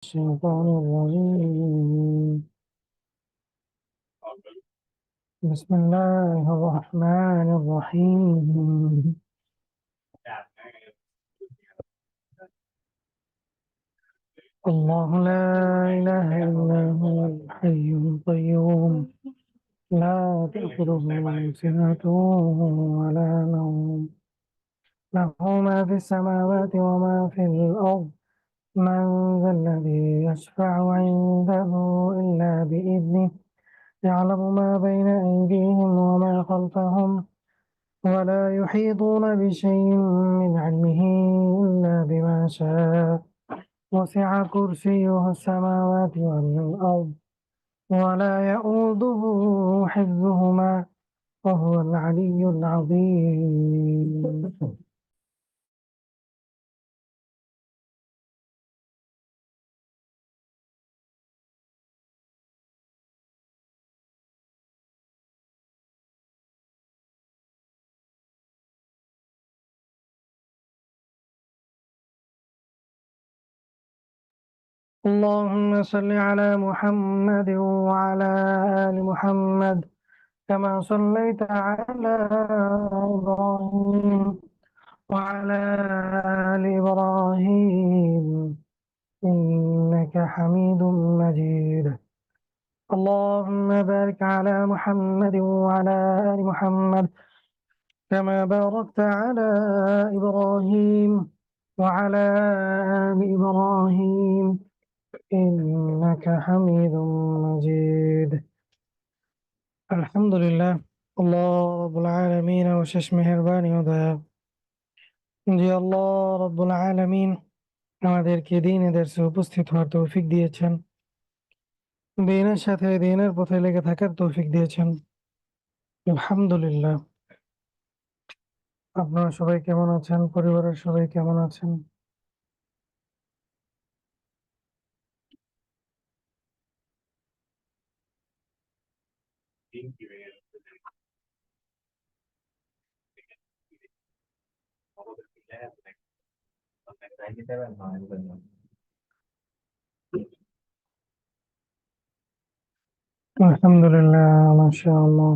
الشيطان الرجيم. بسم الله الرحمن الرحيم. الله لا إله إلا هو الحي القيوم لا تأخذه سنة ولا نوم له ما في السماوات وما في الأرض من ذا الذي يشفع عنده إلا بإذنه يعلم ما بين أيديهم وما خلفهم ولا يحيطون بشيء من علمه إلا بما شاء وسع كرسيه السماوات والأرض ولا يؤوده حفظهما وهو العلي العظيم. اللهم صل على محمد وعلى آل محمد كما صليت على إبراهيم وعلى آل إبراهيم إنك حميد مجيد. اللهم بارك على محمد وعلى آل محمد كما باركت على إبراهيم وعلى آل إبراهيم إنك حميد مجيد. আলহামদুলিল্লাহ, আল্লাহ রাব্বুল আলামিন অশেষ মেহেরবানি ও দয়া যে আল্লাহ রাব্বুল আলামিন আমাদেরকে দ্বীনে দর্শে উপস্থিত হওয়ার তৌফিক দিয়েছেন, দ্বীনের সাথে দ্বীনের পথে লেগে থাকার তৌফিক দিয়েছেন। আলহামদুলিল্লাহ। আপনারা সবাই কেমন আছেন? পরিবারের সবাই কেমন আছেন? আলহামদুলিল্লাহ, মাশাআল্লাহ।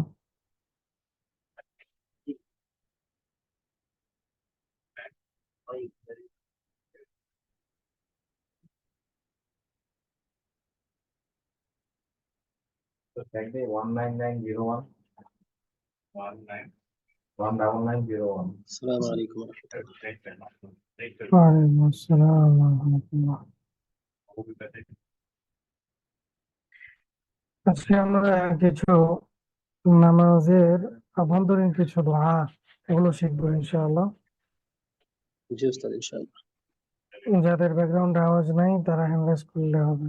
السلام عليكم ورحمة الله. ওয়ালাইকুম আসসালাম ওয়া রাহমাতুল্লাহ। আজকে আমরা কিছু নামাজের অভ্যন্তরীণ কিছু দোয়া এগুলো শিখবো ইনশাআল্লাহ। জি উস্তাদ, ইনশাআল্লাহ। যাদের ব্যাকগ্রাউন্ড আওয়াজ নাই তারা হ্যান্ড রাইজ করলে হবে।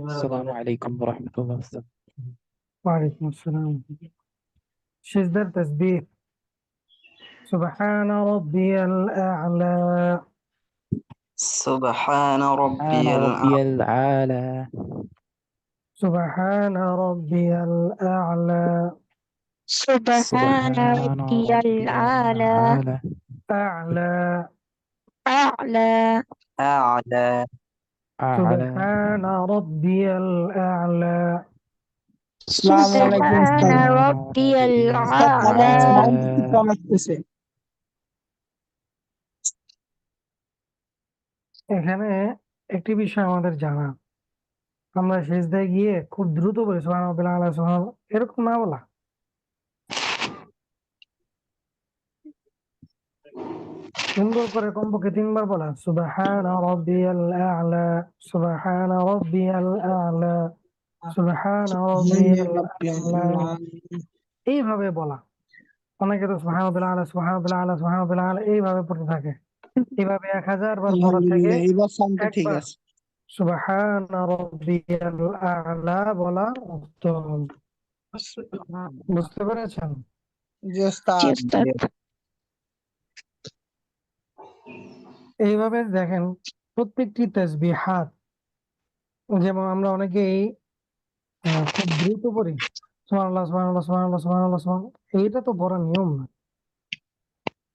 السلام عليكم ورحمة الله وبركاته. ওয়ালাইকুম আসসালাম। সিজদার তাসবিহ সুবহান রাব্বিয়াল আ'লা سبحان ربي سبحان ربي الأعلى الأعلى সুবহান রাব্বিয়াল আ'লা سبحان سبحان ربي ربي الأعلى الأعلى আ'লা أعلى أعلى أعلى সুবহান রাব্বিয়াল আ'লা। আসসালামু আলাইকুম سبحان উস্তাদ। سبحان ربي ربي উস্তাদ الأعلى আপনার সাউন্ড الأعلى একটু কম আসতেছে। এখানে একটি বিষয় আমাদের জানা, আমরা সিজদায় গিয়ে খুব দ্রুত বলি সুবহান রাব্বিল আ'লা, সুবহান, এরকম না বলা। সুন্দর করে কমপক্ষে 3 বার বলা সুবহান রাব্বিয়াল আ'লা, সুবহান রাব্বিয়াল আ'লা, সুবহান রাব্বিয়াল আ'লা, এইভাবে বলা। অনেকে তো সুবহান রাব্বিল আ'লা, সুবহান রাব্বিল আ'লা, সুবহান রাব্বিল আ'লা এইভাবে পড়তে থাকে। এইভাবে 1000 বার পড়ার থেকে আলহামদুলিল্লাহ, এবার সাউন্ডটা ঠিক একবার আছে। সুবহান রাব্বিয়াল আ'লা বলা উত্তম। বুঝতে পেরেছেন? জি উস্তাদ। জি উস্তাদ। এইভাবে দেখেন প্রত্যেকটি তাসবিহাত, যেমন আমরা অনেকেই খুব দ্রুত পড়ি সুবহানাল্লাহ সুবহানাল্লাহ সুবহানাল্লাহ সুবহানাল্লাহ সুবহানাল্লাহ, এইটা তো বড় নিয়ম না।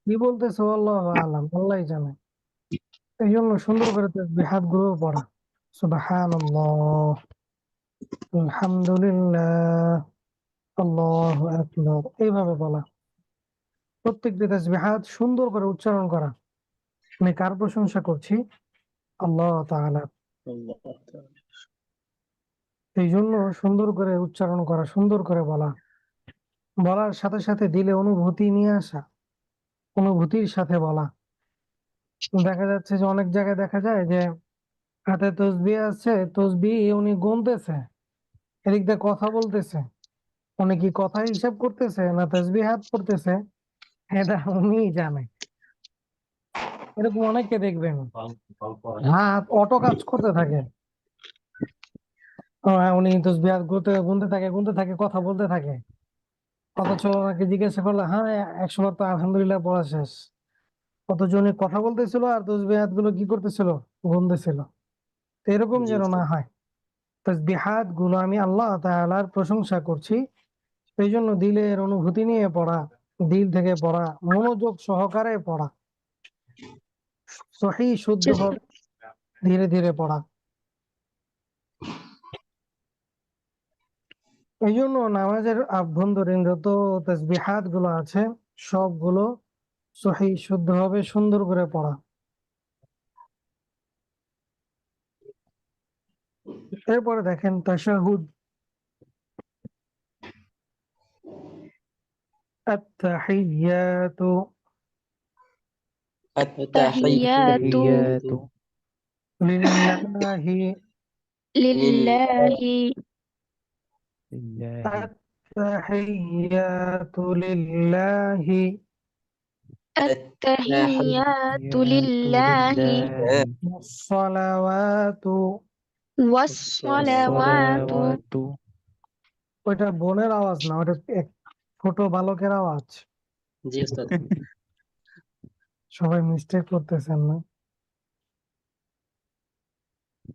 কি বলতেছে আল্লাহু আলাম, আল্লাহই জানে। এই জন্য সুন্দর করে তাসবিহাত গুলো পড়া, সুবহানাল্লাহ, আলহামদুলিল্লাহ, আল্লাহু আকবার, এইভাবে বলা। প্রত্যেকটি তাসবিহাত সুন্দর করে উচ্চারণ করা। আমি কার প্রশংসা করছি? আল্লাহ তাআলা। আল্লাহ তাআলা। এই জন্য সুন্দর করে উচ্চারণ করা, সুন্দর করে বলা, বলার সাথে সাথে দিলে অনুভূতি নিয়ে আসা, অনুভূতির সাথে বলা। দেখা যাচ্ছে যে অনেক জায়গায় দেখা যায় যে হাতে তসবিহ আছে, তসবিহ উনি গুনতেছে, এদিক দিয়ে কথা বলতেছে। উনি কি কথা হিসাব করতেছে না তসবিহ হাত করতেছে, এটা উনিই জানে। এরকম অনেককে দেখবেন হাত অটো কাজ করতে থাকে, উনি তসবিহ হাত গুনতে থাকে, কথা বলতে থাকে। অথচ ওনাকে জিজ্ঞাসা করলে, হ্যাঁ 100 বার তো আলহামদুলিল্লাহ পড়া শেষ। অথচ উনি কথা বলতেছিল আর তসবিহাত গুলো কি করতেছিল? গুনতেছিল। তো এরকম জি যেন না উস্তাদ। হয়। তাসবিহাত গুলো আমি আল্লাহ তাআলার প্রশংসা করছি, এই জন্য দিলের অনুভূতি নিয়ে পড়া, দিল থেকে পড়া, মনোযোগ সহকারে পড়া, সহি শুদ্ধ জি ভাবে উস্তাদ। ধীরে ধীরে পড়া। এই জন্য নামাজের আভ্যন্তরীণ যত তাসবিহাত গুলো আছে সবগুলো সহি শুদ্ধ ভাবে সুন্দর করে পড়া। এরপরে দেখেন তাশাহুদ, আত-তাহিয়াতু التحيات التحيات التحيات লিল্লাহি, لله. لله التحيات لله، التحيات التحيات لله لله والصلوات। والصلوات. والصلوات ওইটা বোনের আওয়াজ না, ওটা এক ছোট বালকের আওয়াজ। জি উস্তাদ। সবাই মিস্টেক করতেছেন না?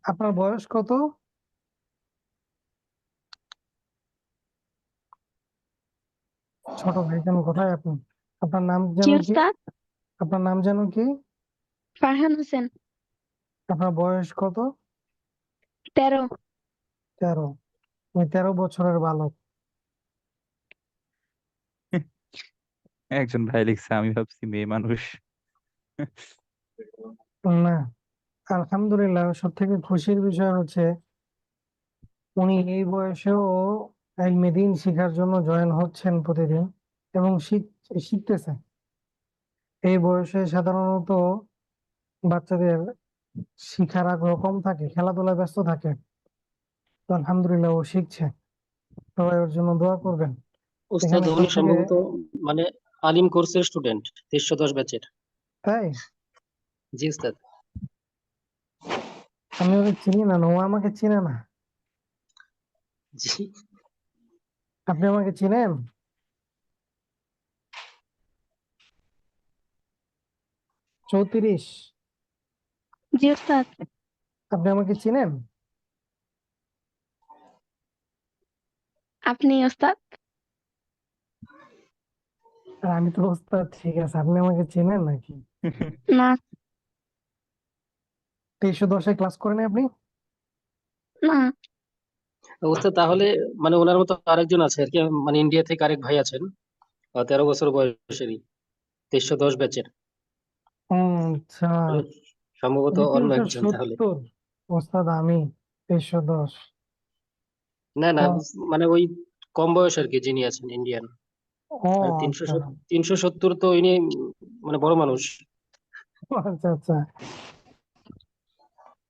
আপনার বয়স কত? ছোট ভাই কেন, কোথায় আপনি? আপনার নাম জি যেন কি? উস্তাদ। আপনার নাম যেন কি? ফারহান হোসেন। আপনার বয়স কত? 13। 13। ওই 13 বছরের বালক। একজন ভাই লিখছে, আমি ভাবছি মেয়ে মানুষ। না, আলহামদুলিল্লাহ, সব থেকে খুশির বিষয় হচ্ছে উনি এই বয়সেও ইলমে দ্বীন শিখার জন্য জয়েন হচ্ছেন প্রতিদিন এবং শিখতেছেন। এই বয়সে সাধারণত বাচ্চাদের শিখার আগ্রহ কম থাকে, খেলাধুলায় ব্যস্ত থাকে। তো আলহামদুলিল্লাহ ও শিখছে, সবাই ওর জন্য দোয়া করবেন। উস্তাদ এখানে সব উনি থেকে, সম্ভবত মানে আলিম কোর্সের স্টুডেন্ট, 1310 ব্যাচের। তাই জি উস্তাদ। আমি ওকে চিনি না, ও আমাকে চিনে না। জি। আপনি আমাকে চিনেন? 34। জি উস্তাদ। আপনি আমাকে চিনেন? আপনি উস্তাদ? আর আমি তো ওস্তাদ, ঠিক আছে, আপনি আমাকে চিনেন নাকি? না। 1310 ক্লাস করেন আপনি? না। উস্তাদ তাহলে মানে ওনার মতো আরেকজন আছে আর কি, মানে ইন্ডিয়া থেকে আরেক ভাই আছেন, 13 বছর বয়সেরই, 1310 ব্যাচের। আচ্ছা, সম্ভবত ওই অন্য একজন তাহলে। 370 ওস্তাদ, আমি 1310। না না, মানে ওই কম বয়স আর কি যিনি আছেন ইন্ডিয়ান। ও আর আচ্ছা 370 তো ইনি মানে বড় মানুষ। আচ্ছা আচ্ছা,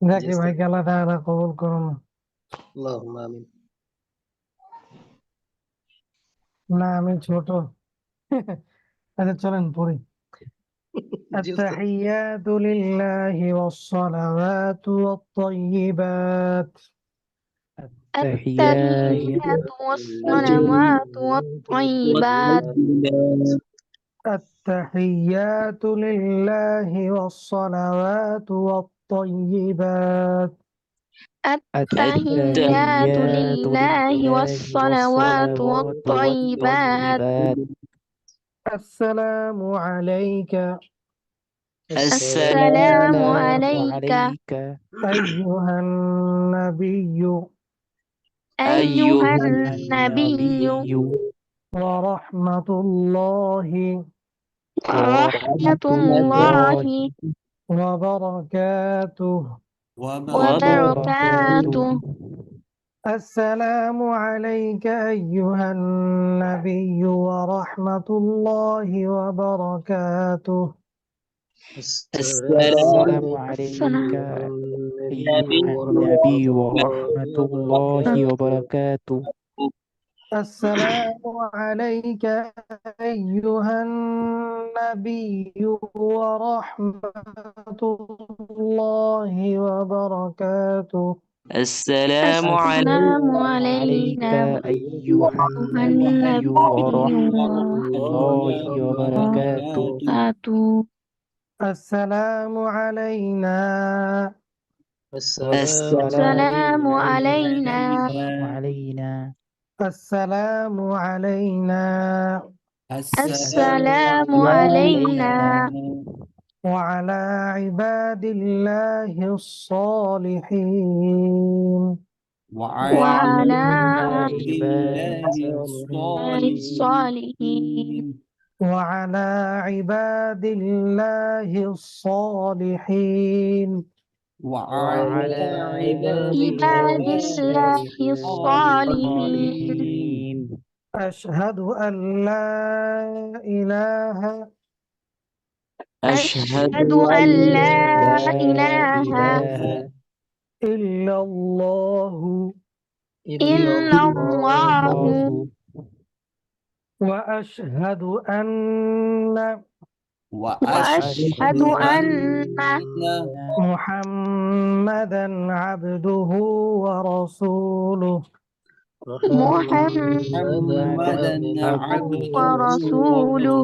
জি দেখি ভাই উস্তাদ। আল্লাহ তাআলা কবুল করুন। আল্লাহুম্মা আমিন। না আমি ছোট। আচ্ছা চলেন পড়ি। জি উস্তাদ। التحيات لله والصلوات والطيبات. التحيات التحيات والصلوات والطيبات. التحيات لله والصلوات والطيبات. التحيات لله والصلوات والطيبات السلام عليك السلام عليك أيها النبي أيها النبي ورحمة الله ورحمة الله وبركاته. وبركاته. السلام عليك أيها النبي ورحمة الله وبركاته. السلام عليك السلام أيها النبي ورحمة الله وبركاته. السلام عليك أيها النبي ورحمة الله وبركاته. السلام عليك السلام عليك علينا أيها وأيها النبي ورحمة النبي الله وبركاته. وبركاته. السلام علينا السلام علينا علينا السلام علينا السلام علينا وعلى عباد الله الصالحين. وعلى عباد الصالحين. وعلى عباد الله الصالحين. وعلى عباد الله الصالحين. أشهد أن لا إله أشهد أن لا إله إلا الله إلا الله وأشهد أن وأشهد أن محمدا عبده ورسوله. محمدا ورسوله.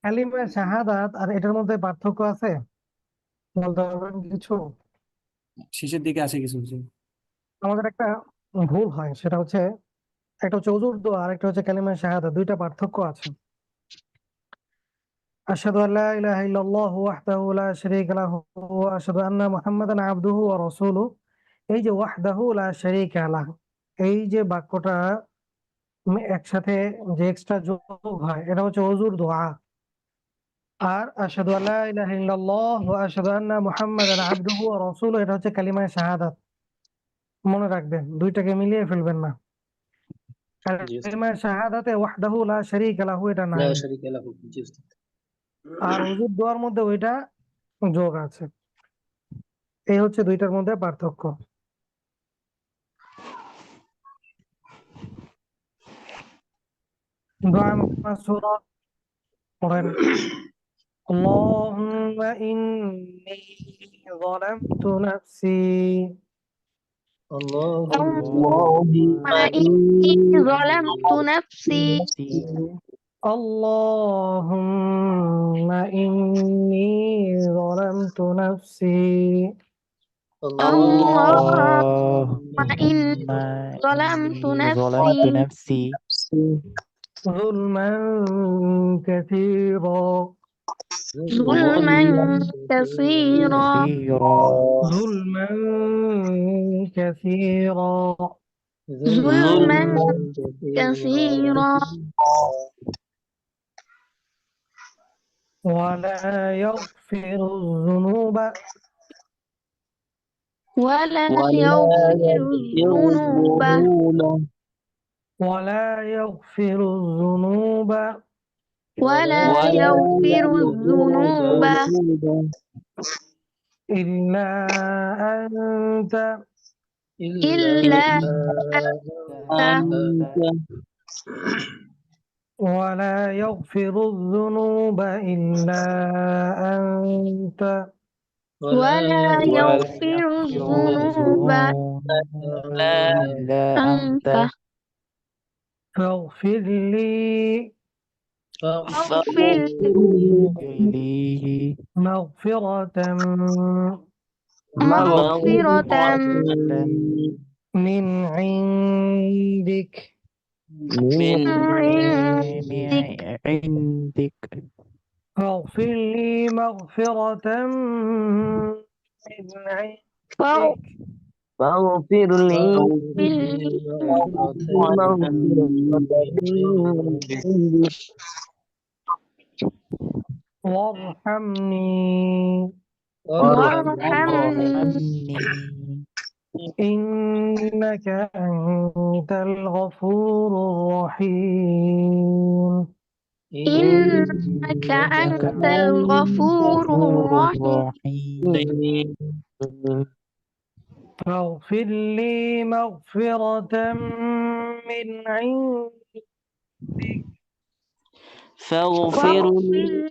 কালিমা শাহাদাত আর এটার মধ্যে পার্থক্য আছে বলতে পারবেন কিছু? শেষের দিকে আছে কিছু কিছু। আমাদের একটা ভুল হয়, সেটা হচ্ছে একটা হচ্ছে ওযুর দোয়া আর একটা হচ্ছে কালিমা শাহাদাত, দুইটা পার্থক্য আছে। আশহাদু আল্লা ইলাহা ইল্লাল্লাহু ওয়াহদাহু লা শারীকা লাহু ওয়া আশহাদু আন্না মুহাম্মাদান আবদুহু ওয়া রাসূলুহু, এই যে ওয়াহদাহু লা শারীকা লাহু, এই যে বাক্যটা একসাথে যে এক্সট্রা যোগ হয় এটা হচ্ছে ওযুর দোয়া। আর আশহাদু আল্লা ইলাহা ইল্লাল্লাহ ওয়া আশহাদু আন্না মুহাম্মাদান আবদুহু ওয়া রাসূলুহু এটা হচ্ছে কালিমা শাহাদাত। মনে রাখবেন, দুইটাকে মিলিয়ে ফেলবেন না। কালিমা শাহাদাতে ওয়াহদাহু লা শারীকা লাহু এটা নাই, আর ওযুর দোয়ার মধ্যে ওইটা যোগ আছে। এই হচ্ছে দুইটার মধ্যে পার্থক্য। দোয়া মাসুরা পড়েন। اللهم إني ظلمت نفسي اللهم إني ظلمت نفسي اللهم إني ظلمت نفسي اللهم إني ظلمت نفسي ظلما كثيرا ظلما كثيرا ظلما كثيرا ظلما كثيرا ولا يغفر الذنوب ولا يغفر الذنوب ولا يغفر الذنوب ولا يغفر الذنوب إلا أنت إلا أنت ولا يغفر الذنوب إلا أنت ولا يغفر الذنوب إلا أنت فاغفر لي فاغفر لي مغفرة مغفرة من عندك من عندك فاغفر لي مغفرة من عندك فاغفر لي فاغفر وارحمني وارحمني وارحمني إنك أنت الغفور الرحيم إنك أنت الغفور الرحيم الرحيم فاغفر لي مغفرة من عندك فاغفر واغفر لي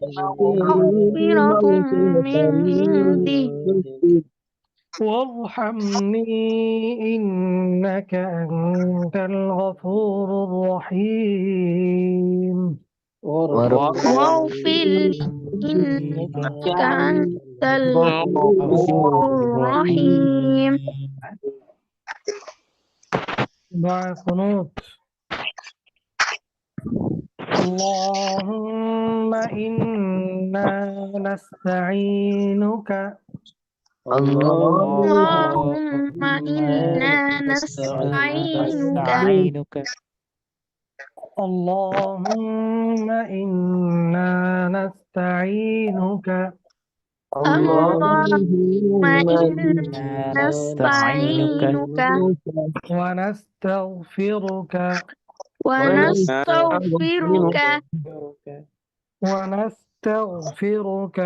مغفرة من عنده وارحمني إنك أنت الغفور الرحيم واغفر إنك أنت الغفور الرحيم دعاء قنوت اللهم إنا نستعينك اللهم إنا نستعينك نستعينك اللهم إنا نستعينك اللهم إنا نستعينك نستعينك ونستغفرك ونستغفرك ونستغفرك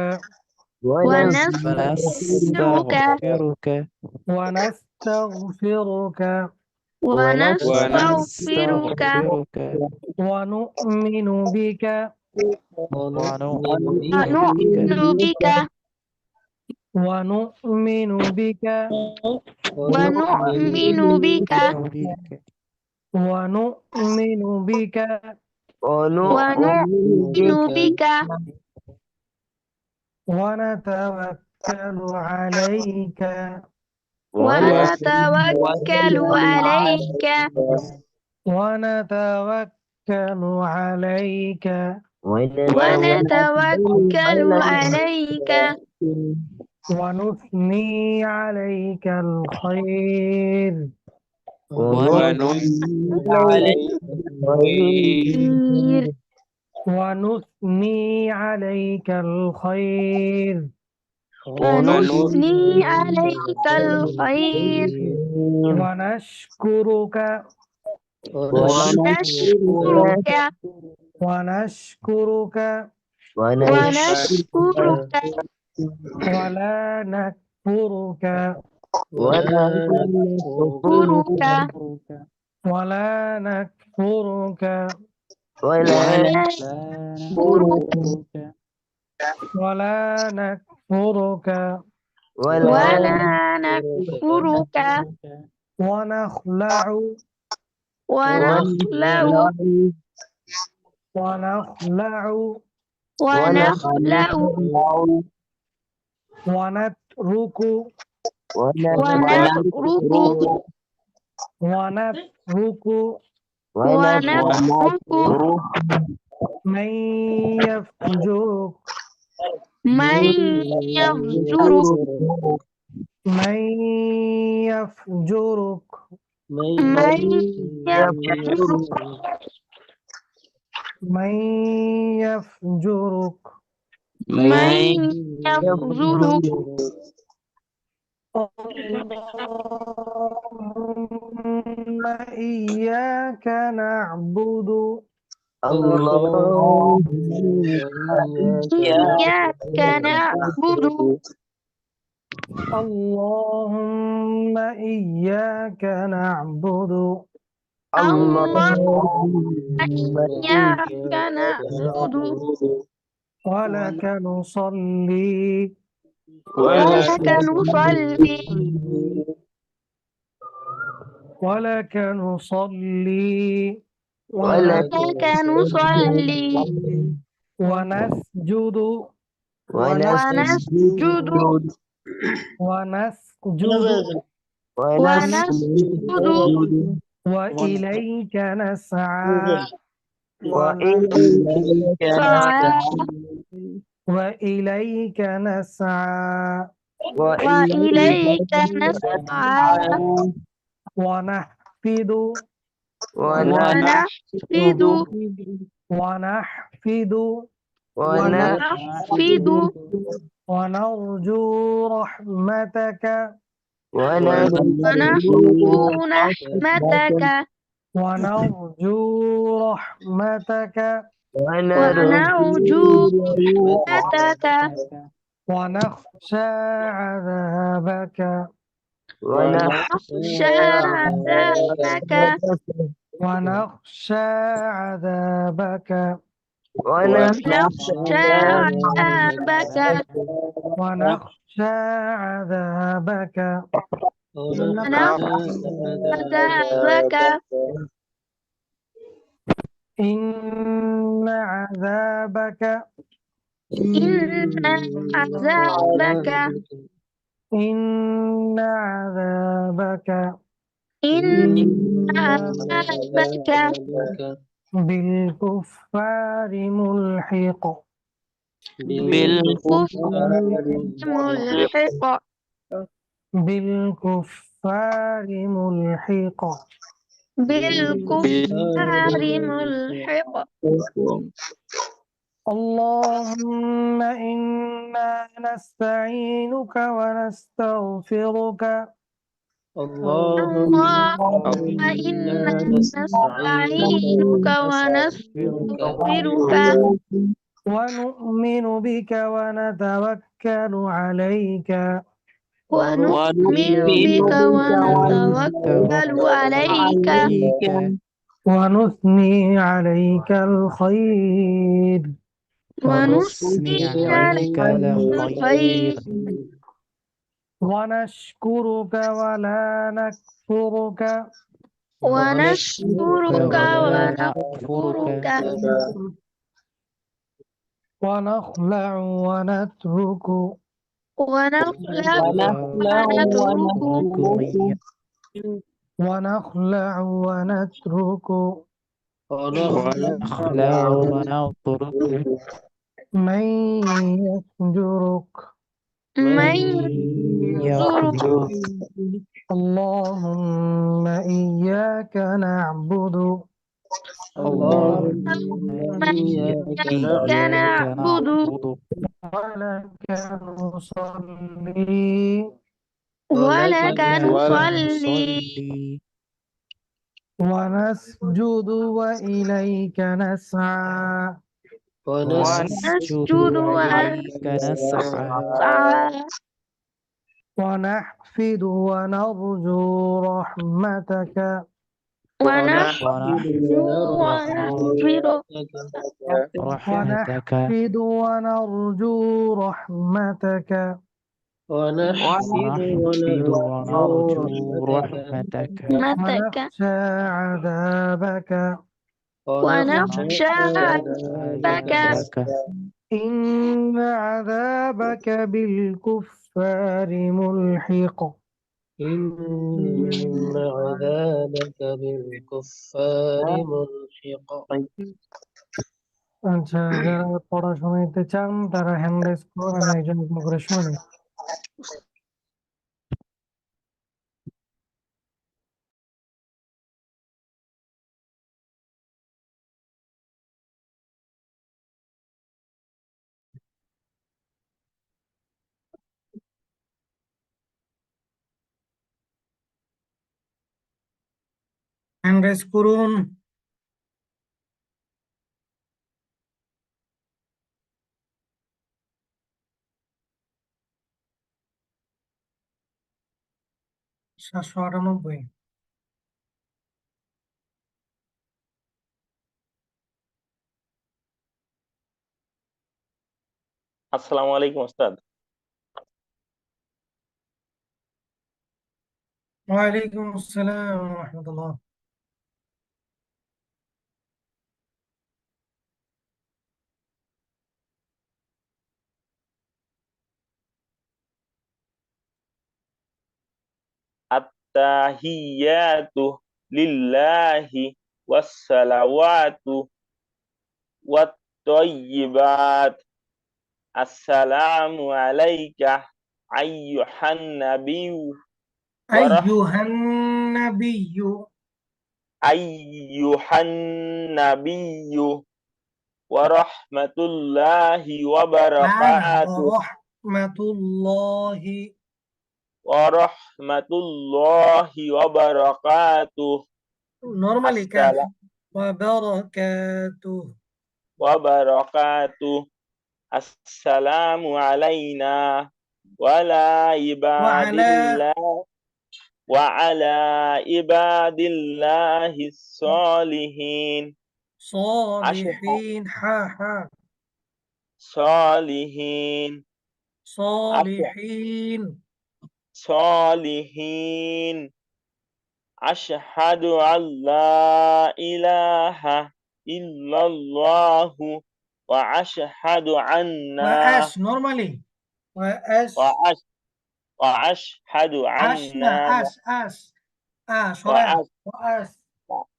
ونستغفرك ونستغفرك ونستغفرك ونؤمن بك ونؤمن بك ونؤمن بك ونؤمن بك ونؤمن بك ونؤمن بك ونتوكل عليك ونتوكل عليك ونتوكل عليك ونتوكل عليك ونثني عليك الخير ونثني عليك الخير ونثني عليك الخير ونشكرك ونشكرك ونشكرك ونشكرك ولا نكفرك نشكرك ولا نكفرك ولا نشكرك ولا نكفرك ولا نكفرك ونخلع ونخلع ونخلع ونخلع ونترك ونترك ونترك ونترك من يفجرك من يفجرك من يفجرك من يفجرك من يفجرك من يفجرك اللهم إياك نعبد إياك نعبد اللهم إياك نعبد اللهم إياك نعبد ولك نصلي ولك نصلي ولك نصلي ولك نصلي ونسجد ونسجد ونسجد ونسجد وإليك نسعى وإليك سعى وإليك نسعى وإليك نسعى ونحفد ونحفد ونحفد ونحفد ونرجو رحمتك ونرجو رحمتك ونرجو رحمتك ونرجو رحمتك ونخشى عذابك ونخشى عذابك ونخشى عذابك ونخشى عذابك ونخشى عذابك ونخشى عذابك إن عذابك إن عذابك إن عذابك إن عذابك بالكفار ملحق بالكفر ملحق بالكفار ملحق بالكفار ملحق اللهم إنا نستعينك ونستغفرك اللهم إنا نستعينك ونستغفرك ونؤمن بك ونتوكل عليك ونؤمن بك ونتوكل عليك ونثني عليك الخير ونثني عليك الخير ونشكرك ولا نكفرك ونشكرك ولا ونكفرك ونخلع ونترك ونخلع ونترك ونخلع ونترك ونخلع ونترك من يفجرك من يخلق يرزقك اللهم إياك نعبد اللهم إياك نعبد ولك نصلي ولك نصلي نصلي ونسجد وإليك نسعى ونسجد نسجد وإليك نسعى ونسعى ونحفد ونرجو رحمتك ونحفظ ونحفظ رحمتك ونحفد ونرجو رحمتك ونحفد ونرجو رحمتك رحمتك ونخشى عذابك ونخشى عذابك عذابك إن عذابك بالكفار ملحق إن عذابك بالكفار ملحق আচ্ছা যারা পড়াশোনা নিতে চান তারা হ্যান্ড রেজ করুন আমি একজন একজন করে শুনি হ্যান্ড রেজ করুন সাতশো আটানব্বই আসসালামু আলাইকুম ওস্তাদ। ওয়ালাইকুম আসসালাম রহমতুল্লাহ at-tahiyyatu lillahi was-salawatu wat-thayyibat. Assalamu alayka ayyuhan nabiyyu wa أيها النبي ayyuhan nabiyyu wa rahmatullahi wa لا barakatuh. ورحمة الله Wa rahmatullahi wa barakatuh. normally كاف Assalam وبركاته wa barakatuh. Assalamu alayna wa ala وعلى ibadillahi salihin. صالحين Salihin. صالحين Salihin. Ashhadu an la ilaha illallahu wa ashhadu anna وأش normally وأش wa ash wa ashhadu أشنا anna أش wa شرع ash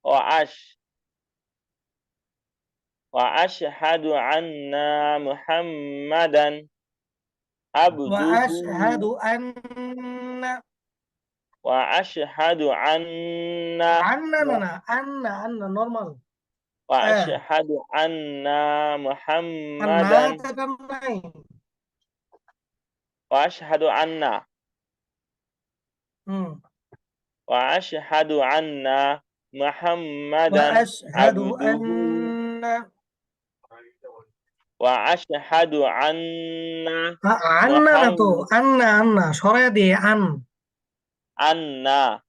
وأش wa ash wa ashhadu anna Muhammadan وأشهد abduhu أن wa ashhadu anna أن normal wa ashhadu anna أنها Muhammadan تتمين wa ashhadu anna wa ashhadu anna Muhammadan وأشهد abduhu أن wa ashhadu anna أن تو أن شرع دي anna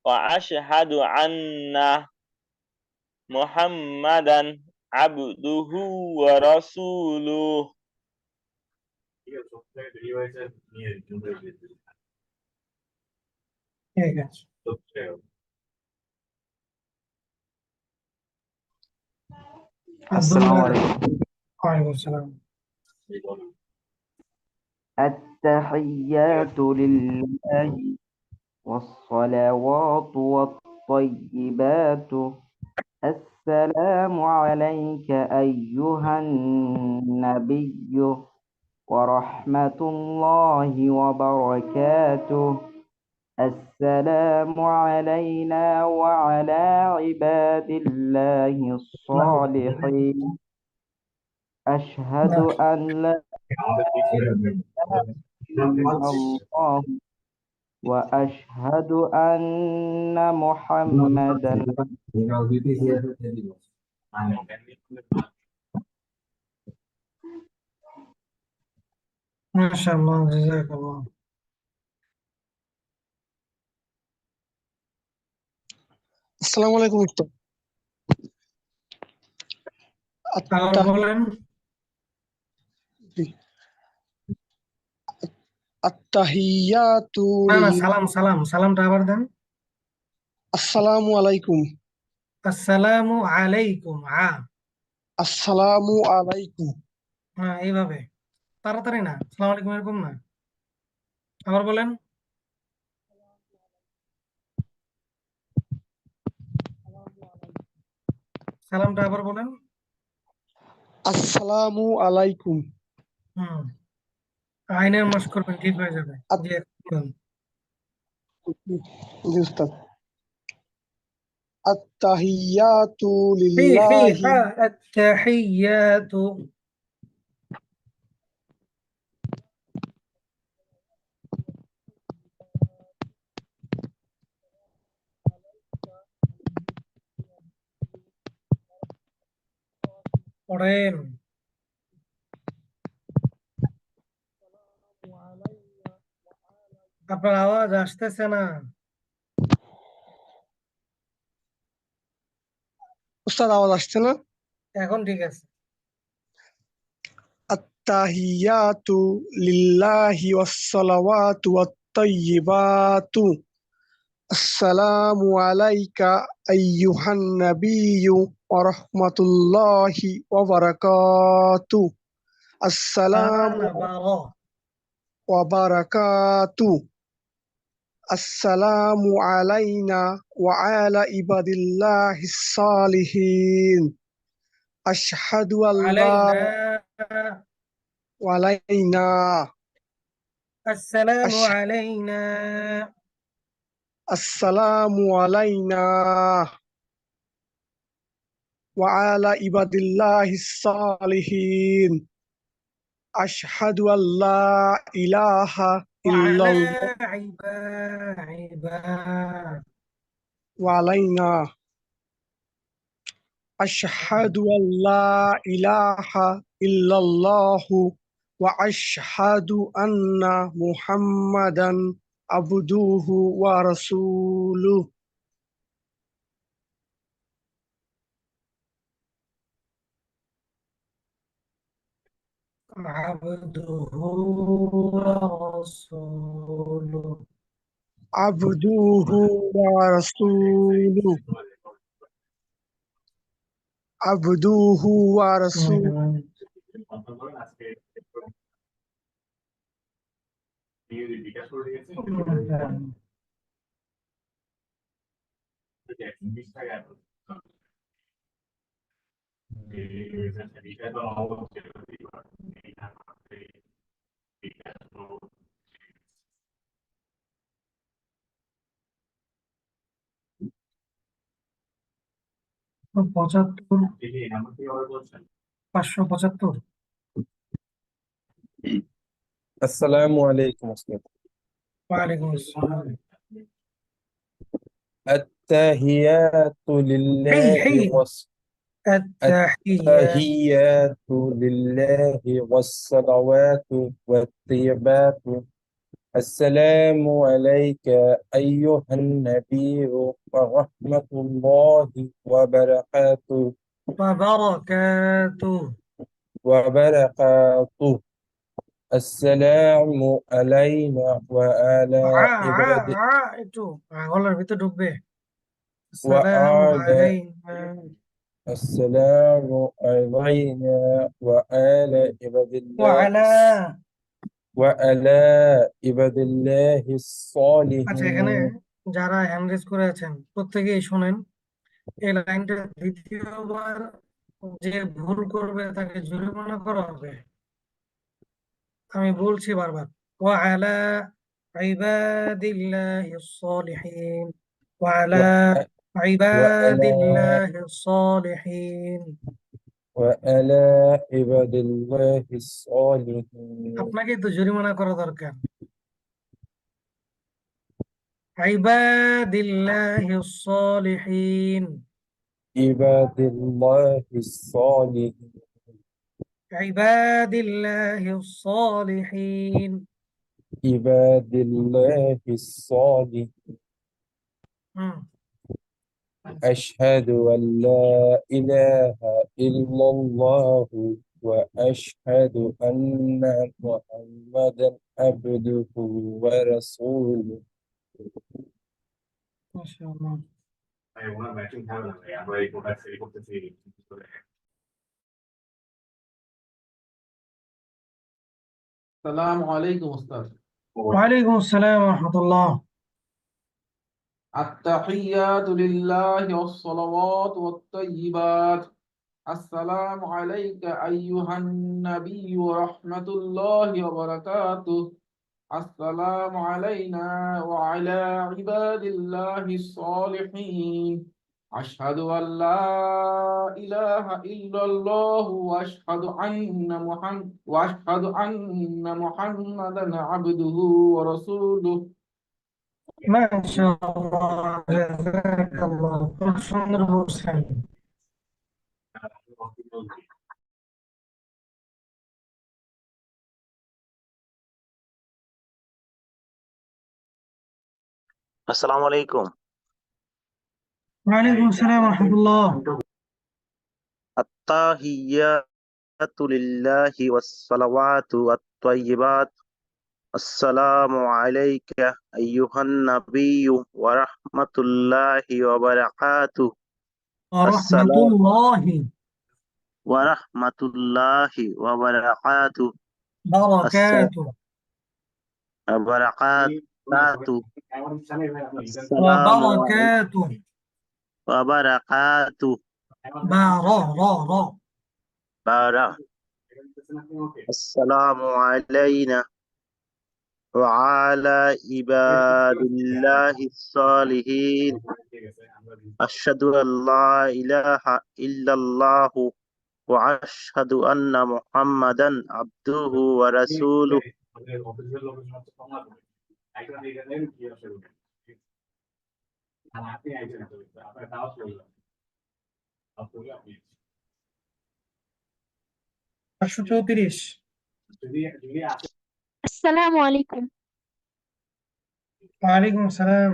wa ashhadu anna Muhammadan abduhu wa rasuluh. ঠিক আছে আসসালামু আলাইকুম। ওয়ালাইকুম আসসালাম التحيات لله والصلوات والطيبات. السلام عليك أيها النبي ورحمة الله وبركاته. السلام علينا وعلى عباد الله الصالحين. أشهد أن لا إله إلا الله وأشهد أن محمدا ما شاء الله جزاك الله আসসালামু আলাইকুম উস্তাদ। আর বলেন আত্তাহিয়াতু না সালামটা আবার দেন আসসালামু আলাইকুম। আসসালামু আলাইকুম আসসালামু আলাইকুম। হ্যাঁ এইভাবে তাড়াতাড়ি না আসসালামু আলাইকুম এরকম না আবার বলেন সালামটা আবার বলেন আসসালামু আলাইকুম। আইনের মাস করবেন ঠিক হয়ে যাবে জি এখন জি উস্তাদ। আত্তাহিয়াতু في লিল্লাহি التحيات পড়েন আপনার আওয়াজ আসতেছে না উস্তাদ আওয়াজ আসছে না? এখন ঠিক আছে আত্তাহিয়াতু লিল্লাহি ওয়াসসালাওয়াতু ওয়াত-তাইয়্যিবাতু। আসসালামু আলাইকা আইয়ুহান নাবিয়্যু ওয়া রাহমাতুল্লাহি ওয়া বারাকাতুহু। আসসালামু বারা ওয়া বারাকাতুহু। আসসালামু আলাইনা ওয়া আলা ইবাদিল্লাহিস সালিহিন আশহাদু আল্লা علينا ওয়া আলাইনা السلام আশ- علينا আসসালামু আলাইনা ওয়া আলা ইবাদিল্লাহিস সালিহিন আশহাদু আল্লা ইলাহা وعلى ইল্লাল্লাহ عباد ওয়া আলাইনা আশহাদু আল্লা ইলাহা ইল্লাল্লাহু ওয়া আশহাদু আন্না মুহাম্মাদান আবদুহু ওয়া রাসূলুহু عبده ورسوله আবদুহু ওয়া রাসূলুহু আবদুহু ওয়া রাসূলুহু পঁচাত্তর 575 السلام عليكم أستاذ. ওয়ালাইকুম আসসালাম التحيات حي لله التحيات التحيات لله والصلوات والطيبات السلام عليك أيها النبي ورحمة الله وبركاته وبركاته السلام علينا وعلى عباد একটু গলার ভিতর ঢুকবে আসসালামু وعلى আলাইনা السلام علينا وعلى عباد وعلى وعلى عباد الله আচ্ছা এখানে الصالحين যারা হ্যান্ড রেজ করে আছেন প্রত্যেকেই শোনেন এই লাইনটা দ্বিতীয়বার যে ভুল করবে তাকে জরিমানা করা হবে আমি বলছি বারবার وعلى عباد الله الصالحين وعلى عباد وعلى الله الصالحين وعلى عباد الله الصالحين আপনাকে তো জরিমানা করা দরকার عباد الله الصالحين عباد الله الصالحين عباد الله الصالحين عباد الله الصالحين হুম أشهد أن لا إله إلا الله وأشهد أن محمدا عبده ورسوله মাশাআল্লাহ السلام عليكم أستاذ. ওয়ালাইকুম আসসালাম ওয়া রাহমাতুল্লাহ التحيات لله والصلوات والطيبات السلام عليك أيها النبي ورحمة الله وبركاته السلام علينا وعلى عباد الله الصالحين أشهد أن لا إله إلا الله وأشهد أن محمدا عبده ورسوله মাশাআল্লাহ জাযাকাল্লাহ খুব সুন্দর বলছেন আসসালামু আলাইকুম। ওয়ালাইকুম আসসালাম ওয়া রাহমাতুল্লাহ আত্তাহিয়াতু লিল্লাহি ওয়াস-সালাওয়াতু ওয়াত-তাইয়্যিবাত। আসসালামু আলাইকা আইয়ুহান নাবিয়্যু ওয়া রাহমাতুল্লাহি ওয়া বারাকাতুহু। ওয়া আসসালামু রাহমাতুল্লাহি ওয়া রাহমাতুল্লাহি ওয়া বারাকাতুহু। বারাকাতুহু السلام وبركاته. وبركاته با را را را بارك السلام علينا وعلى عباد الله الصالحين أشهد أن لا إله إلا الله وأشهد أن محمدا عبده ورسوله পাঁচশো চৌত্রিশ। السلام عليكم. ওয়ালাইকুম আসসালাম।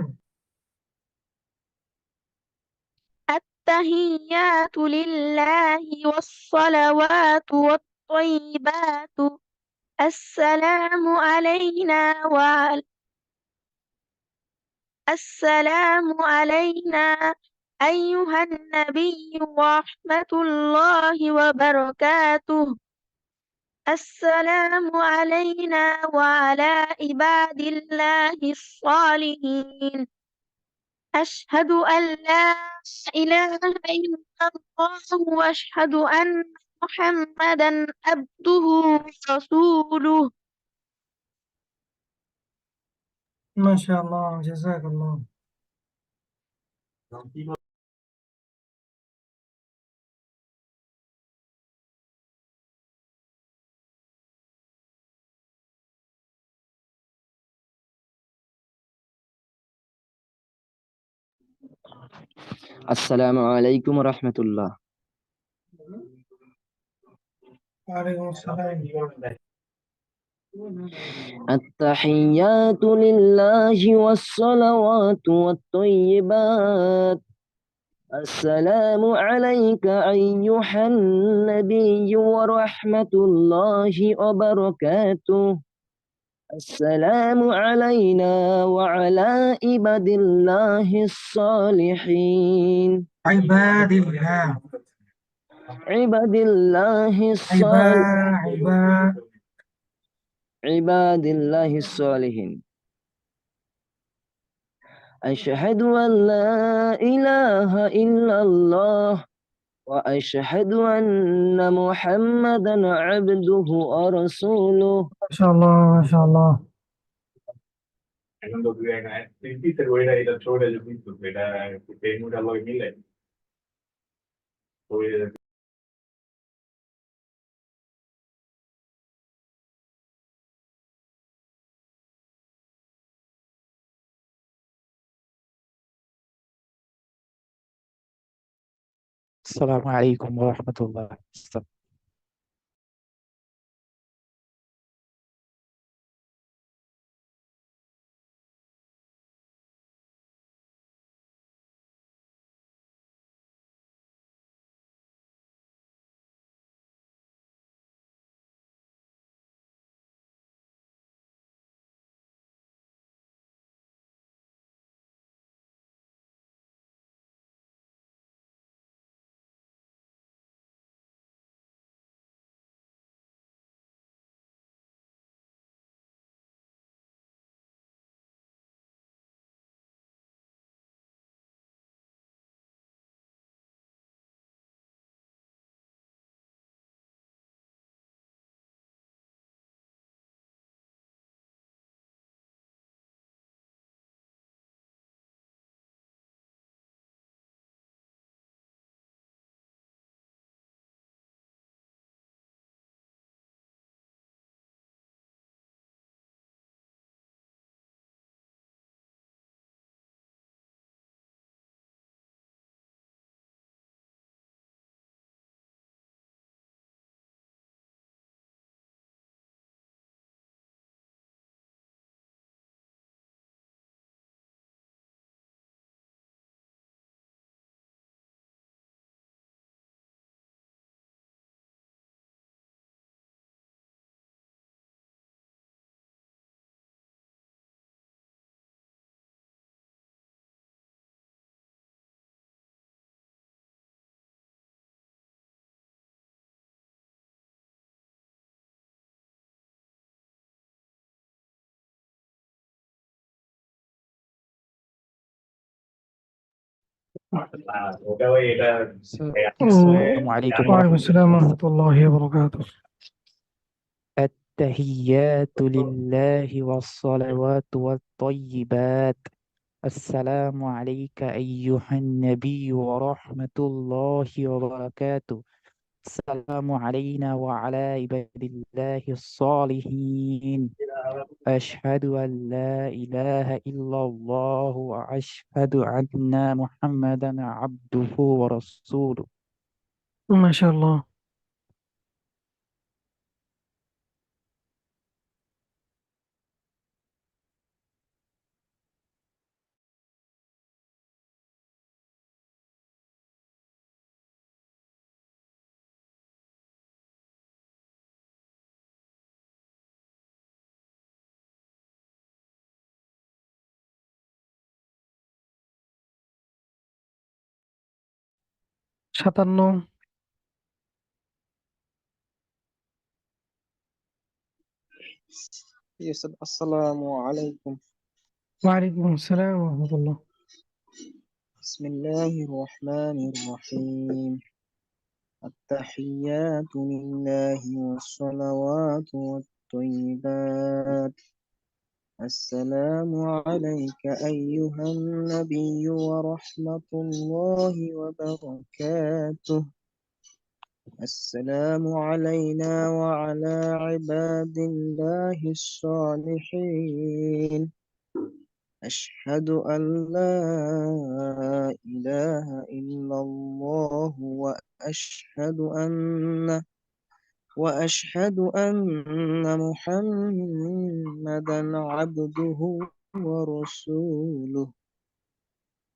التحيات لله والصلوات والطيبات السلام علينا السلام علينا أيها النبي ورحمة الله وبركاته. السلام علينا وعلى عباد الله الصالحين. أشهد أن لا إله إلا الله وأشهد أن محمدا عبده ورسوله. ما شاء الله جزاك الله. আসসালামু আলাইকুম রহমতুল্লাহ। ওয়ালাইকুম আসসালাম। التحيات لله والصلوات والطيبات السلام عليك أيها النبي ورحمة الله وبركاته. السلام علينا وعلى عباد الله الصالحين عباد الله عباد الله الصالحين عباد الله الصالحين. أشهد أن لا إله إلا الله وأشهد أن محمدا عبده ورسوله. ما شاء الله ما شاء الله. السلام عليكم ورحمة الله. السلام عليكم وعليكم ورحمة السلام الله. ورحمة الله وبركاته. التحيات لله والصلوات والطيبات. السلام عليك أيها النبي ورحمة الله وبركاته. السلام علينا وعلى عباد الله الصالحين. أشهد أن لا إله إلا الله وأشهد أن محمدا عبده ورسوله. ما شاء الله. সাতান্ন। السلام عليكم. وعليكم السلام ورحمة الله. بسم الله الرحمن الرحيم. التحيات لله والصلوات والطيبات. السلام عليك أيها النبي ورحمة الله وبركاته. السلام علينا وعلى عباد الله الصالحين. أشهد أن لا إله إلا الله وأشهد أن محمدا عبده ورسوله.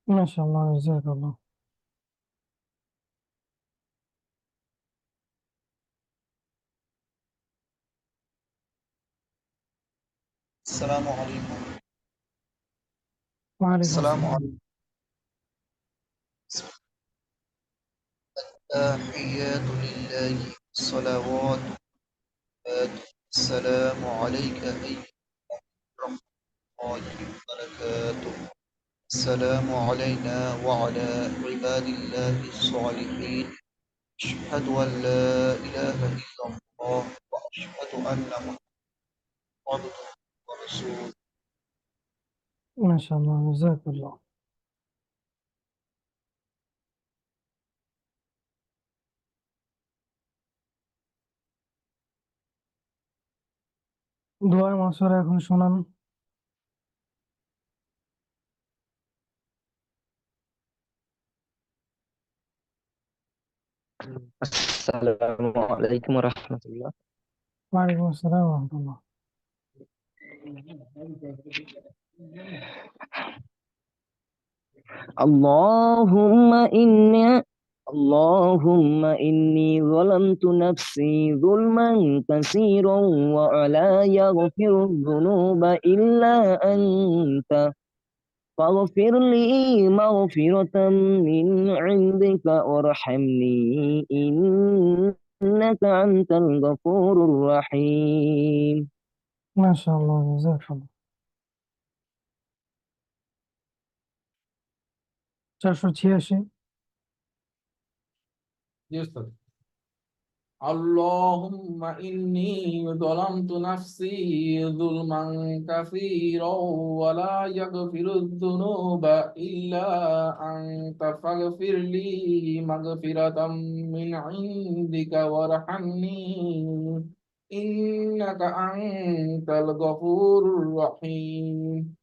ما شاء الله، جزاك الله. السلام عليكم. وعليكم السلام السلام. عليكم. التحيات لله الصلوات. السلام عليك أيها ورحمة الله وبركاته. السلام علينا وعلى عباد الله الصالحين. أشهد أن لا إله إلا الله وأشهد أن محمدا عبده ورسوله. ما شاء الله، جزاك الله. দোয়া মাসুরা এখন শোনান। السلام عليكم ورحمة الله. وعليكم السلام ورحمة الله. اللهم إني اللهم إني ظلمت نفسي ظلما كثيرا ولا يغفر الذنوب إلا أنت فاغفر لي مغفرة من عندك وارحمني إنك أنت الغفور الرحيم. ما شاء الله، جزاك الله. 486. Yes, sir. اللهم إني ظلمت نفسي ظلما كثيرا ولا يغفر الذنوب إلا أنت فاغفر لي مغفرة من عندك وارحمني إنك أنت الغفور الرحيم.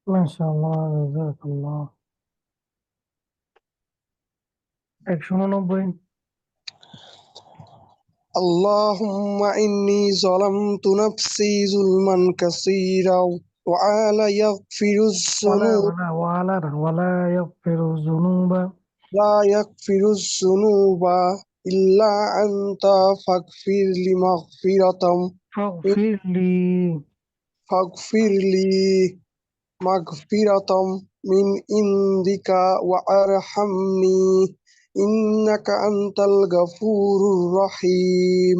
ما شاء الله، جزاك الله. 189. اللهم إني ظلمت نفسي ظلما كثيرا ولا يغفر الذنوب ولا يغفر الذنوب إلا أنت فاغفر لي مغفرة من عندك وارحمني إنك أنت الغفور الرحيم.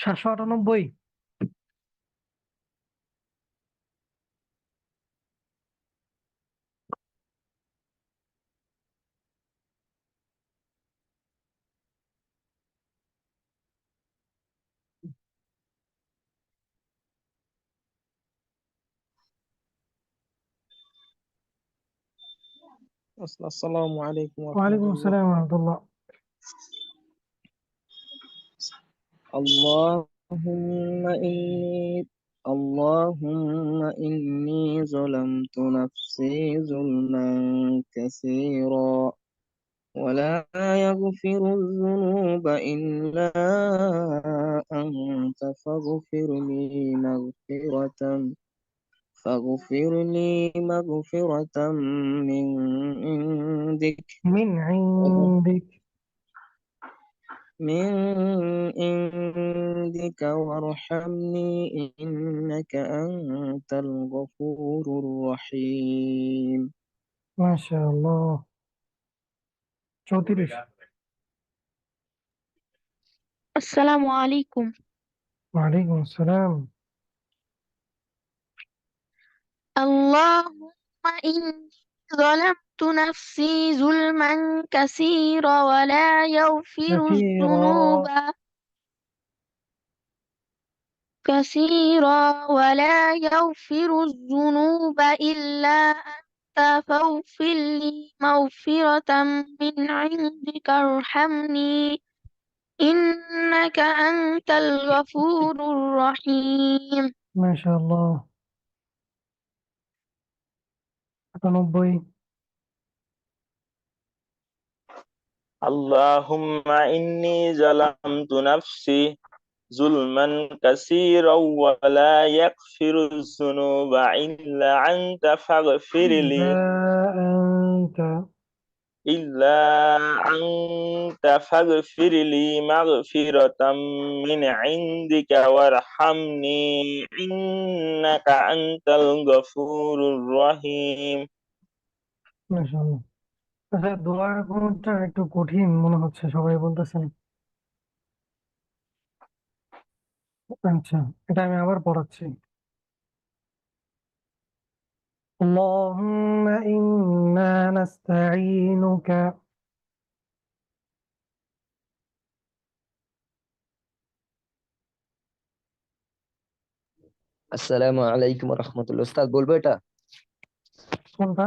798। আসসালামু আলাইকুম ওয়ালাইকুম রহমতুল্লাহ। আসসালাম রহমতুল্লাহ। اللهم إني اللهم إني ظلمت نفسي ظلما كثيرا ولا يغفر الذنوب إلا أنت فاغفر لي مغفرة من عندك من عندك. من عندك وارحمني إنك أنت الغفور الرحيم. ما شاء الله. 34। السلام عليكم. وعليكم السلام. اللهم إني ظلمت نفسي ظلما كثيرا ولا يغفر الذنوب كثيرا. كثيرا ولا يغفر الذنوب إلا أنت فاغفر لي مغفرة من عندك ارحمني إنك أنت الغفور الرحيم. ما شاء الله. 98। اللهم إني ظلمت نفسي ظلما كثيرا ولا يغفر الذنوب إلا أنت فاغفر إلا لي أنت. مغفرة من عندك وارحمني إنك أنت الغفور الرحيم. ما شاء الله। আচ্ছা, দোয়ার কোনটা একটু কঠিন মনে হচ্ছে, সবাই বলতেছেন। আচ্ছা, এটা আমি আবার পড়াচ্ছি। اللهم إنا نستعينك. আসসালামু আলাইকুম রহমতুল্লাহ। উস্তাদ বলবো এটা? কোনটা?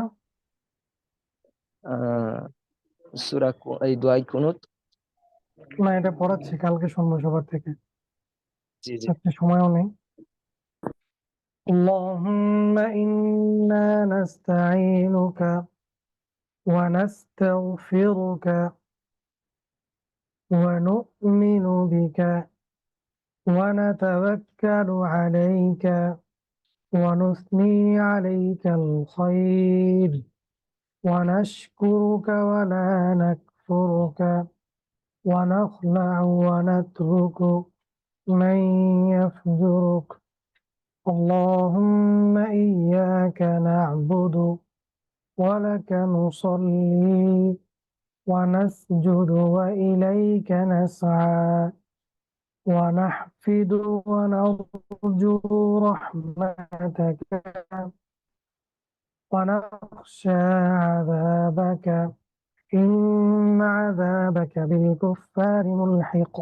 সূরা এই দোয়াই কুনুত। না, এটা পড়াচ্ছি, কালকে শুনবো সবার থেকে। জি জি। আজকে সময়ও নেই। اللهم إنا نستعينك ونستغفرك ونؤمن بك ونتوكل عليك ونثني عليك الخير ونشكرك ولا نكفرك ونخلع ونترك من يفجرك. اللهم إياك نعبد ولك نصلي ونسجد وإليك نسعى ونحفد ونرجو رحمتك ونخشى عذابك إن عذابك بالكفار ملحق.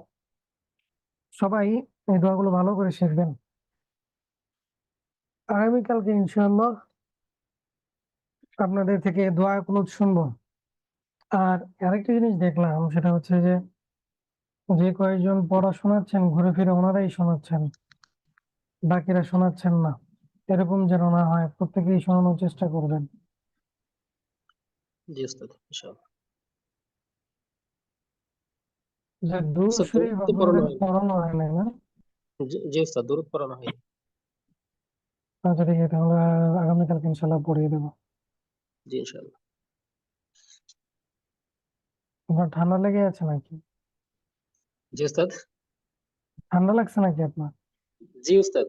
সবাই এই দোয়াগুলো ভালো করে শিখবেন। আগামীকালকে ইনশাআল্লাহ আপনাদের থেকে দোয়া কুনুত শুনবো। আর আরেকটা জিনিস দেখলাম, সেটা হচ্ছে যে কয়েকজন পড়া শোনাচ্ছেন ঘুরে ফিরে ওনারাই শোনাচ্ছেন, বাকিরা শোনাচ্ছেন না। এরকম যেন না হয়, প্রত্যেকেই শোনানোর চেষ্টা করবেন। জি উস্তাদ, ইনশাআল্লাহ। যে দুরূদ উস্তাদ, শরীফ দরুদ তো পড়ানো আপনাদের হয়নি। পড়ানো হয় নাই না? জি উস্তাদ, দরুদ পড়ানো হয়নি। আচ্ছা ঠিক আছে, তাহলে আগামীকালকে ইনশাল্লাহ পড়িয়ে দেবো। জি ইনশাআল্লাহ। আপনার ঠান্ডা লেগে আছে নাকি? জি উস্তাদ। ঠান্ডা লাগছে নাকি আপনার? জি উস্তাদ,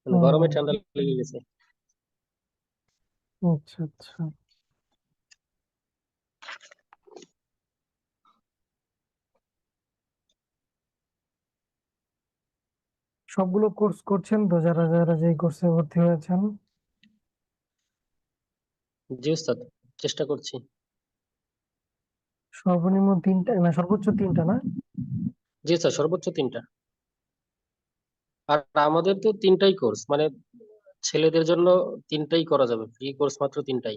ও, গরমে ঠান্ডা লেগে গেছে। আচ্ছা আচ্ছা। সবগুলো কোর্স করছেন তো, যারা যারা যে কোর্সে ভর্তি হয়েছেন? জি উস্তাদ, চেষ্টা করছি। সর্বনিম্ন 3টা না সর্বোচ্চ 3টা না? জি স্যার, সর্বোচ্চ 3টা। আর আমাদের তো 3টাই কোর্স, মানে ছেলেদের জন্য 3টাই করা যাবে, ফ্রি কোর্স মাত্র 3টাই।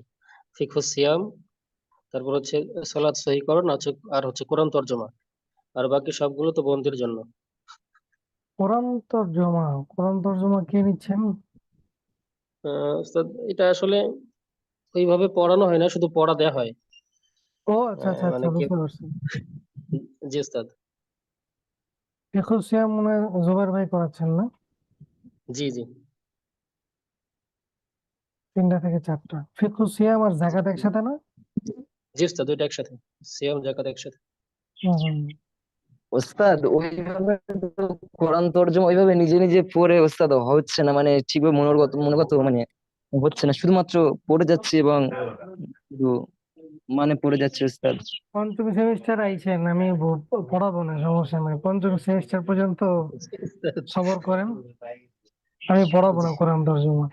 ফিকহুস সিয়াম, তারপর হচ্ছে সালাত সহিকরণ আছে, আর হচ্ছে কোরআন তরজমা। আর বাকি সবগুলো তো বোনদের জন্য। কোরআন তর্জমা কে নিচ্ছেন? উস্তাদ, এটা আসলে ওইভাবে পড়ানো হয় না, শুধু পড়া দেয়া হয়। ও আচ্ছা আচ্ছা মানে আচ্ছা, কি, বুঝতে পারছি। জি উস্তাদ। ফিকহুস সিয়াম মনে হয় জুবাইর ভাই করাচ্ছেন না? জি জি 3টা থেকে 4টা। ফিকহুস সিয়াম আর যাকাত একসাথে না? জি উস্তাদ, দুইটা একসাথে, সিয়াম জাকাত একসাথে। হুম। ওস্তাদ ওইভাবে তো কোরআন তর্জমা ওইভাবে নিজে নিজে পড়ে ওস্তাদ হচ্ছে না, মানে ঠিকভাবে মনোগত মানে হচ্ছে না, শুধুমাত্র পড়ে যাচ্ছে এবং শুধু মানে পড়ে যাচ্ছে ওস্তাদ। পঞ্চম সেমিস্টার আইছেন, আমি পড়াবো না, সমস্যা নাই। পঞ্চম সেমিস্টার পর্যন্ত সবর করেন, আমি পড়াবো না কোরআন তর্জমা।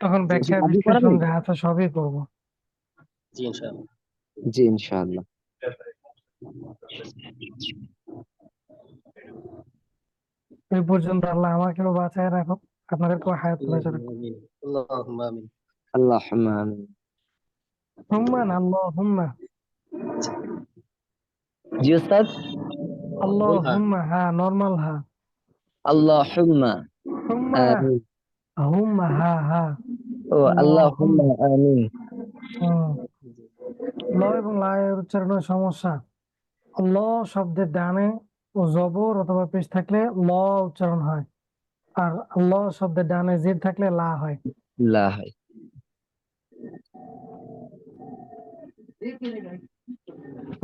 তখন ব্যাখ্যা আপনি বিশ্লেষণ পড়াবেন? যা আছে সবই করবো। জি ইনশাআল্লাহ। জি ইনশাআল্লাহ। এই পর্যন্ত আল্লাহ আমাকেও বাঁচায় রাখো, আপনাদেরকেও হায়াত বেঁচে রাখো। আমিন, আল্লাহুম্মা আমিন। আল্লাহুম্মা আমিন। হুম্মান আল্লাহুম্মা। জি ওস্তাদ। কোন হা? আল্লাহুম্মা, হা নরমাল হা। আল্লাহুম্মা হুম্মা না, আমিন। হুম্মা হা হা। ও আল্লাহুম্মা আল্লাহুম্মা। আমিন। হুম। ল এবং লা এর উচ্চারণের সমস্যা। ল শব্দের ডানে ও জবর অথবা পেশ থাকলে ল উচ্চারণ হয়, আর ল শব্দের ডানে জের থাকলে লা হয়। লা হয়।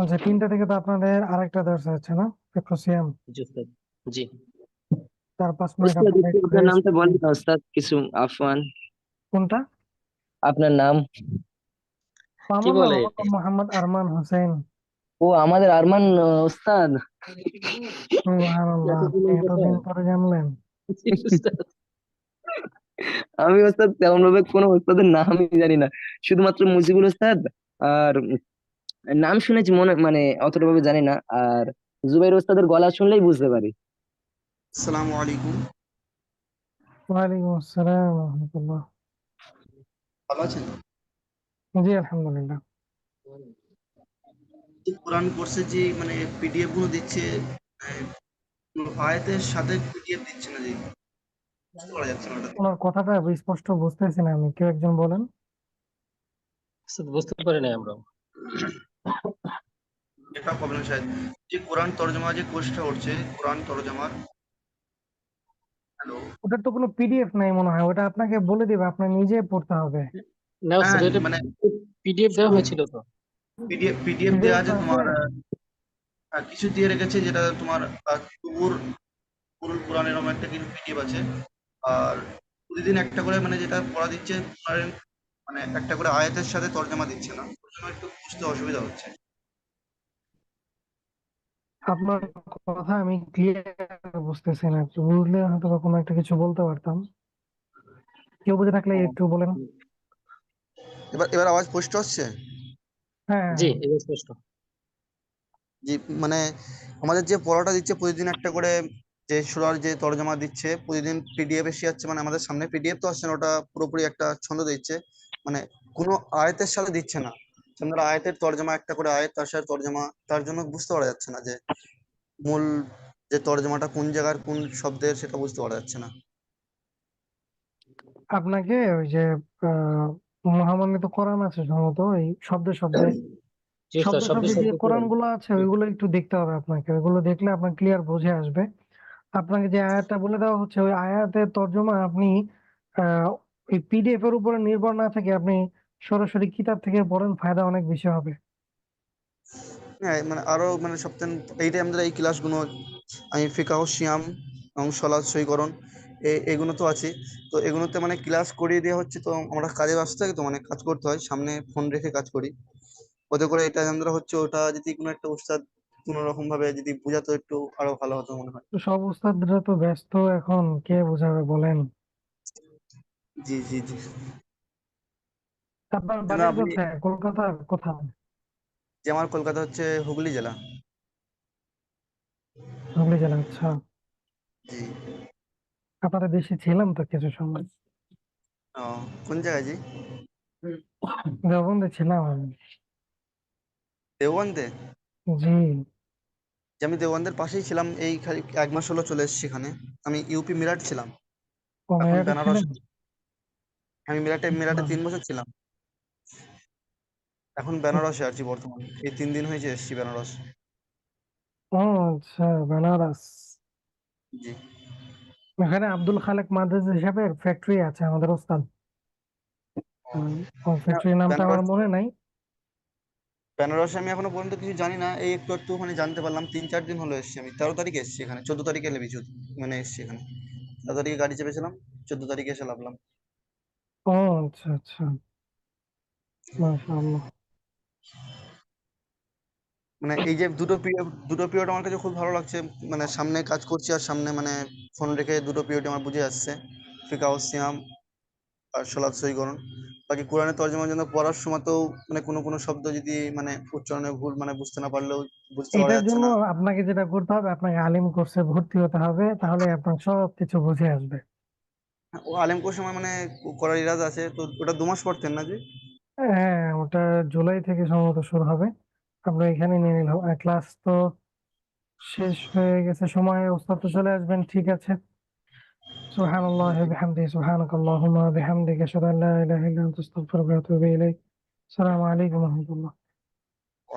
আচ্ছা, 3টা থেকে তো আপনাদের আরেকটা দর্শন হচ্ছে না, ফিকহুস সিয়াম? জি উস্তাদ। জি 4-5 মিনিট ওস্তাদ আপনারা একটু একটু আপনার রেস্ট নামটা নেন। বলেন না ওস্তাদ, কিছু আফওয়ান। কোনটা? আপনার নাম? কি আমার নাম বলে? মোহাম্মদ আরমান হোসেন। ও আমাদের আরমান ওস্তাদ। সুবহানাল্লাহ, আপনি এতদিনের কথা। এতদিন পরে জানলেন? জি উস্তাদ। আমি ওস্তাদ তেমন ভাবে কোনো ওস্তাদের নামই জানি না, শুধুমাত্র মুজিবুল ওস্তাদ আর নাম শুনেছি, মনে মানে অতটা ভাবে জানি না। আর জুবাইর ওস্তাদের গলা শুনলেই বুঝতে পারি। আসসালামু আলাইকুম। ওয়ালাইকুম আসসালাম ওয়া রাহমাতুল্লাহ। ভালো আছেন? জি আলহামদুলিল্লাহ। যে কোরআন কোর্সে যে মানে পিডিএফ গুলো দিচ্ছে, কোনো আয়াতের সাথে পিডিএফ দিচ্ছে না, যে বুঝতে পারা যাচ্ছে না ওটা। ওনার কথাটা স্পষ্ট বুঝতেছি না আমি, কেউ একজন বলেন। উস্তাদ, বুঝতে পারি নাই আমরা। এটা প্রবলেম শায়দ। যে কোরআন তরজমা যে কোর্সটা হচ্ছে, কোরআন তরজমার, হ্যালো। ওটার তো কোনো পিডিএফ নাই মনে হয়, ওটা আপনাকে বলে দিবে, আপনার নিজে পড়তে হবে। না উস্তাদ, হ্যাঁ এটা মানে পিডিএফ দেওয়া হয়েছিল তো। পিডিএফ দেওয়া পিডিএফ আছে আছে। তোমার, কিছু দিয়ে রেখেছে, যেটা তোমার তুবুর পুরুল কোরআন এরকম একটা কিন্তু পিডিএফ আছে। আর প্রতিদিন একটা করে মানে যেটা পড়া দিচ্ছে, ধরেন মানে একটা করে আয়াতের সাথে তর্জমা দিচ্ছে না, ওর জন্য একটু বুঝতে অসুবিধা হচ্ছে। আপনার কথা আমি ক্লিয়ার বুঝতেছি না, একটু বুঝলে হয়তো বা কোনো একটা কিছু বলতে পারতাম। কেউ বুঝে থাকলে একটু বলেন। এবার এবার আওয়াজ স্পষ্ট হচ্ছে? হ্যাঁ জি, হ্যাঁ। এটা স্পষ্ট। যে মানে আমাদের যে পড়াটা দিচ্ছে প্রতিদিন একটা করে, যে সূরার যে তরজমা দিচ্ছে প্রতিদিন পিডিএফ এসে যাচ্ছে, মানে আমাদের সামনে পিডিএফ তো আসছে না, ওটা পুরোপুরি একটা ছন্দ দিচ্ছে, মানে কোনো আয়াতের সাথে দিচ্ছে না। আমরা আয়াতের তরজমা, একটা করে আয়াত তার সাথে তরজমা, তার জন্য বুঝতে পারা যাচ্ছে না যে মূল যে তরজমাটা কোন জায়গার কোন শব্দের, সেটা বুঝতে পারা যাচ্ছে না। আপনাকে ওই যে আহ মহামান্বিত কোরআন আছে সম্ভবত, এই শব্দে শব্দে জি উস্তাদ, শব্দে শব্দে শব্দে যে শব্দে কোরআন কোরআন। গুলো আছে ওইগুলো একটু দেখতে হবে আপনাকে, ওইগুলো দেখলে আপনার ক্লিয়ার বুঝে আসবে। আপনাকে যে আয়াতটা বলে দেওয়া হচ্ছে ওই আয়াতের তর্জমা আপনি আহ ওই পিডিএফ এর উপরে নির্ভর না থেকে আপনি সরাসরি কিতাব থেকে পড়েন, ফায়দা অনেক বেশি হবে। হ্যাঁ মানে আরো মানে সপ্তাহে এইটাই আমাদের এই ক্লাসগুলো, আমি ফিকাহ সিয়াম এবং সলাৎ সইকরণ এগুলো তো আছে। তো এগুলোতে মানে ক্লাস করিয়ে দেওয়া হচ্ছে, তো আমরা কাজে ব্যস্ত থাকি, তো মানে কাজ করতে হয়, সামনে ফোন রেখে কাজ করি। ওতে করে এটা আমরা হচ্ছে, ওটা যদি কোনো একটা উস্তাদ কোনো রকম ভাবে যদি বোঝাতো একটু আরো ভালো হতো মনে হয়। তো সব উস্তাদরা তো ব্যস্ত এখন, কে বোঝাবে বলেন? জি জি জি। আপনার কেন বাড়ি আপনি, কোথায়? কলকাতার কোথায়? যে আমার কলকাতা হচ্ছে হুগলি জেলা। হুগলি জেলা, আচ্ছা। জি। আপনাদের দেশে ছিলাম তো কিছু সময়, ও, কোন জায়গায় জি? দেওবন্দে ছিলাম আমি। দেওবন্দে? জি। যে আমি দেওবন্দের পাশেই ছিলাম, এই এক মাস হলো চলে এসেছি এখানে। আমি ইউপি মিরাট ছিলাম, ও, এখন মেরাটে বেনারস। ছিলেন? আমি মিরাটে মিরাটে আচ্ছা। 3 বছর ছিলাম, এখন বেনারসে আছি বর্তমানে। এই 3 দিন হয়েছে এসেছি বেনারস। ও আচ্ছা, বেনারস। জি। এখানে আব্দুল খালেক মাদ্রাজ হিসাবে ফ্যাক্টরি আছে আমাদের ওস্তাদ। ওই ফ্যাক্টরির নামটা আমার বেনারস, মনে নাই। বেনারসে আমি এখনো পর্যন্ত কিছু জানি না, এই একটু একটু ওখানে জানতে পারলাম। 3-4 দিন হলো এসেছি আমি। 13 তারিখে এসেছি এখানে, 14 তারিখে এলে মানে এসেছি এখানে। 13 তারিখে গাড়ি চেপেছিলাম, 14 তারিখে এসে নামলাম। ও আচ্ছা আচ্ছা, মাশাআল্লাহ। মানে এই যে দুটো পিরিয়ড আমার কাছে খুব ভালো লাগছে। মানে সামনে কাজ করছি আর সামনে মানে ফোন রেখে দুটো পিরিয়ড আমার বুঝে আসছে, ফিকাহ সিয়াম আর সলাৎ সহিকরণ। বাকি কোরআনের তর্জমার জন্য পড়ার সময়তেও মানে কোনো কোনো শব্দ যদি মানে উচ্চারণে ভুল, মানে বুঝতে না পারলেও, বুঝতে পারা এটার যাচ্ছে জন্য না, আপনাকে যেটা করতে হবে, আপনাকে আলিম কোর্সে ভর্তি হতে হবে, তাহলে আপনার সব কিছু বুঝে আসবে। ও আলেম কোর্স সময় মানে করার ইরাদা আছে তো। ওটা 2 মাস পড়তেন না যে? হ্যাঁ, ওটা জুলাই থেকে সম্ভবত শুরু হবে। আমরা এখানে নিয়ে নিলাম, ক্লাস তো শেষ হয়ে গেছে, সময় ওস্তাদ তো চলে আসবেন, ঠিক আছে। সুবহানাল্লাহি ওয়া বিহামদিহি, সুবহানাকাল্লাহুম্মা ওয়া বিহামদিকা, আশহাদু আল্লা ইলাহা ইল্লা আনতা, আস্তাগফিরুকা ওয়া আতুবু ইলাইক। আসসালামু আলাইকুম ওয়া রাহমাতুল্লাহ।